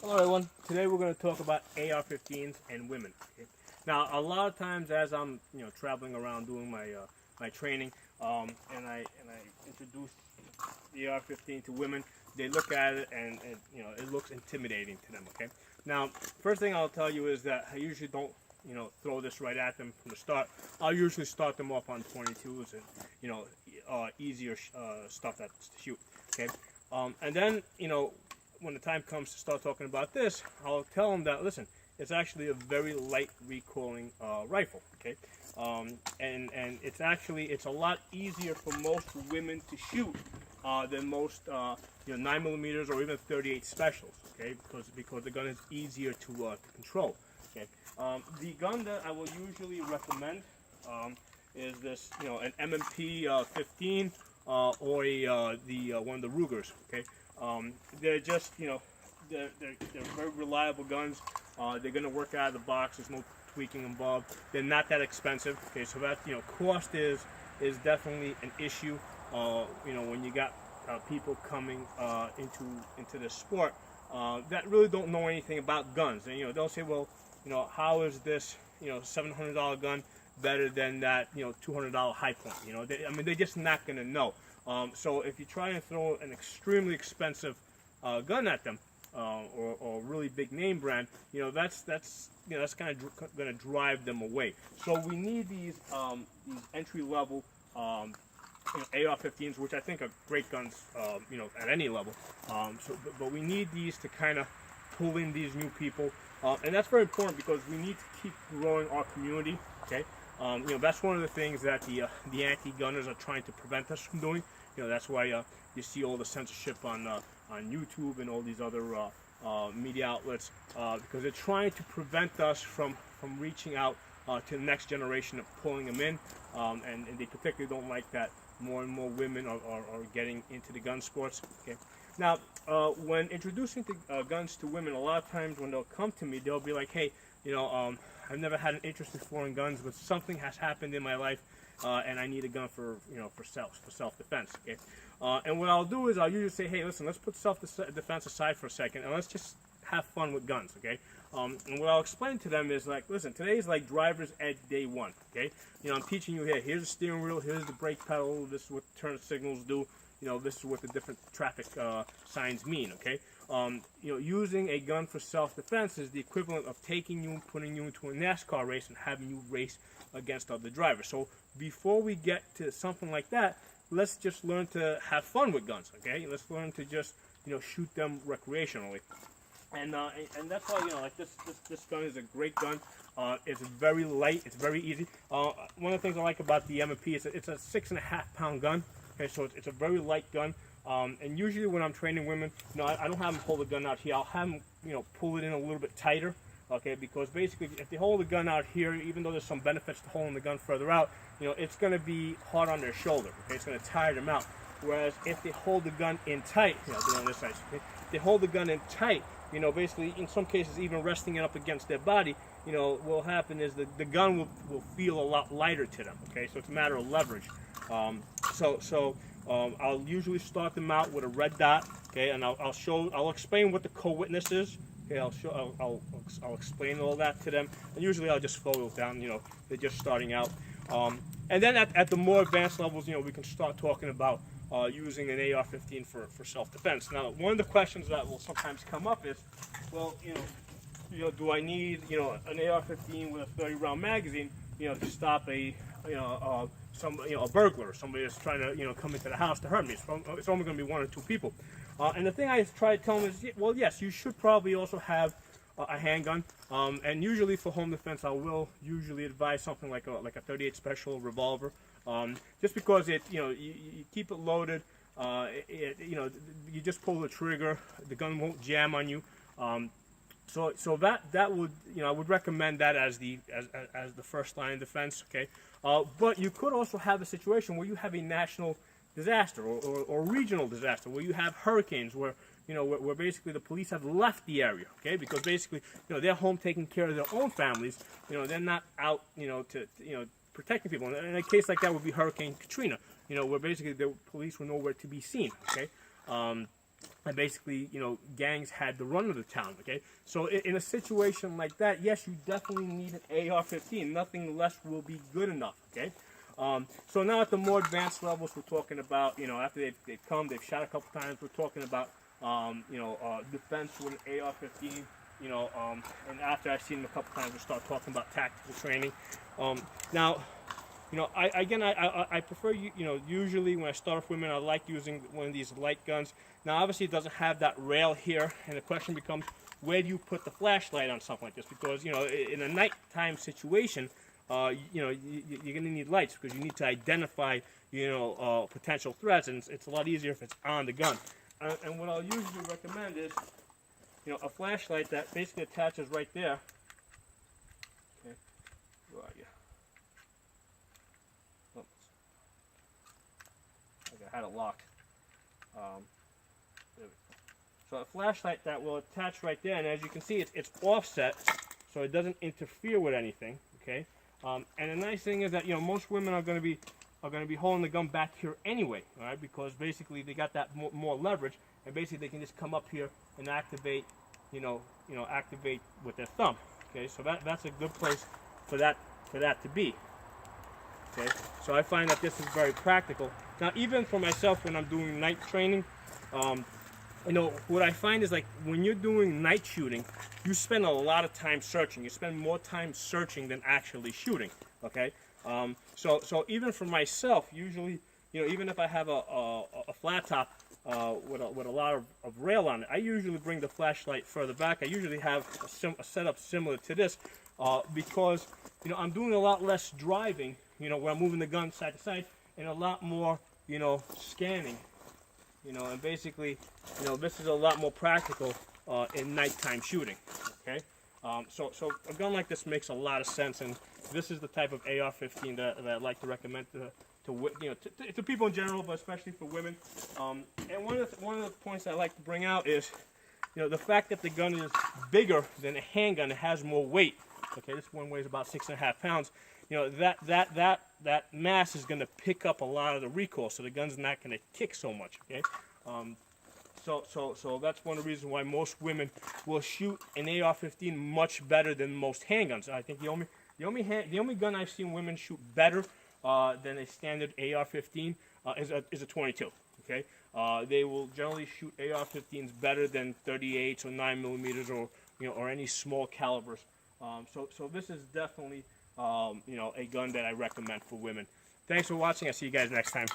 Hello everyone, today we're going to talk about AR-15s and women. Okay? Now a lot of times as I'm traveling around doing my training and I introduce the AR-15 to women, they look at it and it looks intimidating to them. Okay. Now first thing I'll tell you is that I usually don't throw this right at them from the start. I'll usually start them off on 22s and easier stuff to shoot. Okay. And then when the time comes to start talking about this, I'll tell them that, listen, it's actually a very light recoiling rifle, okay? And it's a lot easier for most women to shoot than most 9mm or even 38 specials, okay? Because the gun is easier to control, okay? The gun that I will usually recommend is this, an M&P 15 or one of the Rugers, okay? They're just, they're very reliable guns. They're going to work out of the box. There's no tweaking involved. They're not that expensive. Okay, so that cost is definitely an issue. When you got people coming into this sport that really don't know anything about guns, and they'll say, well, how is this $700 gun better than that $200 high point? They're just not going to know. So if you try and throw an extremely expensive gun at them, or really big name brand, that's kind of going to drive them away. So we need these entry level AR-15s, which I think are great guns, at any level. But we need these to kind of pull in these new people, and that's very important because we need to keep growing our community. Okay. That's one of the things that the anti-gunners are trying to prevent us from doing. That's why you see all the censorship on YouTube and all these other media outlets, because they're trying to prevent us from reaching out to the next generation of pulling them in, and they particularly don't like that more and more women are getting into the gun sports. Okay. Now, when introducing guns to women, a lot of times when they'll come to me, they'll be like, hey, I've never had an interest before in guns, but something has happened in my life, and I need a gun for self-defense. Okay, and what I'll do is I'll usually say, hey, listen, let's put self-defense aside for a second, and let's just have fun with guns. Okay, and what I'll explain to them is like, listen, today is like driver's ed day one. Okay, I'm teaching you here. Here's the steering wheel. Here's the brake pedal. This is what turn signals do. This is what the different traffic signs mean. Okay. Using a gun for self-defense is the equivalent of taking you and putting you into a NASCAR race and having you race against other drivers. So before we get to something like that, let's just learn to have fun with guns. Okay, let's learn to just shoot them recreationally, and that's why like this gun is a great gun. It's very light. It's very easy. One of the things I like about the M&P is it's a 6.5-pound gun. Okay, so it's a very light gun. And usually when I'm training women, I don't have them hold the gun out here. I'll have them, pull it in a little bit tighter, okay? Because basically, if they hold the gun out here, even though there's some benefits to holding the gun further out, it's going to be hard on their shoulder, okay? It's going to tire them out. Whereas if they hold the gun in tight, on this side, okay? If they hold the gun in tight, basically in some cases even resting it up against their body, what will happen is the gun will feel a lot lighter to them, okay? So it's a matter of leverage. I'll usually start them out with a red dot, okay, and I'll explain what the co-witness is. Okay, I'll explain all that to them, and usually I'll just slow it down. They're just starting out, and then at the more advanced levels, we can start talking about using an AR-15 for self-defense. Now, one of the questions that will sometimes come up is, well, do I need an AR-15 with a 30-round magazine, to stop a burglar, somebody that's trying to come into the house to hurt me? It's only going to be one or two people. And the thing I try to tell them is, well, yes, you should probably also have a handgun. And usually for home defense, I will usually advise something like a 38 special revolver, just because you keep it loaded. You just pull the trigger, the gun won't jam on you. So that would I would recommend that as the first line of defense. Okay, but you could also have a situation where you have a national disaster or regional disaster, where you have hurricanes, where where basically the police have left the area. Okay, because basically they're home taking care of their own families. They're not out to protecting people. And in a case like that would be Hurricane Katrina. Where basically the police were nowhere to be seen. Okay. and basically, you know, gangs had the run of the town, okay? So in a situation like that, yes, you definitely need an AR-15. Nothing less will be good enough, okay? So now at the more advanced levels, we're talking about, you know, after they've come, they've shot a couple times, we're talking about, you know, defense with an AR-15, you know, and after I've seen them a couple times, we start talking about tactical training. Now, you know, I prefer, you know, usually when I start off women, I like using one of these light guns. Now, obviously, it doesn't have that rail here, and the question becomes, where do you put the flashlight on something like this? Because, you know, in a nighttime situation, you know, you're going to need lights because you need to identify, you know, potential threats, and it's a lot easier if it's on the gun. And what I'll usually recommend is, you know, a flashlight that basically attaches right there. Okay, where are you? Oops. Okay, I had it locked. There we go. So a flashlight that will attach right there, and as you can see, it's offset, so it doesn't interfere with anything. Okay, and the nice thing is that, you know, most women are going to be holding the gun back here anyway, all right? Because basically they got that more leverage, and basically they can just come up here and activate, activate with their thumb. Okay, so that's a good place for that to be. Okay, so I find that this is very practical. Now, even for myself when I'm doing night training, you know, what I find is, like, when you're doing night shooting, you spend a lot of time searching. You spend more time searching than actually shooting. Okay, so even for myself, usually, you know, even if I have a flat top with a lot of rail on it, I usually bring the flashlight further back. I usually have a setup similar to this because, you know, I'm doing a lot less driving, you know, where I'm moving the gun side to side, and a lot more, you know, scanning, you know, and basically, you know, this is a lot more practical in nighttime shooting. Okay, so a gun like this makes a lot of sense, and this is the type of AR-15 that I like to recommend to you know, to people in general, but especially for women. And one of the points I like to bring out is, you know, the fact that the gun is bigger than a handgun. It has more weight. Okay, this one weighs about 6.5 pounds. You know, that mass is going to pick up a lot of the recoil, so the gun's not going to kick so much. Okay, so that's one of the reasons why most women will shoot an AR-15 much better than most handguns. I think the only gun I've seen women shoot better than a standard AR-15 is a 22. Okay, they will generally shoot AR-15s better than 38s or 9mm or, you know, or any small calibers. So this is definitely, you know, a gun that I recommend for women. Thanks for watching. I'll see you guys next time.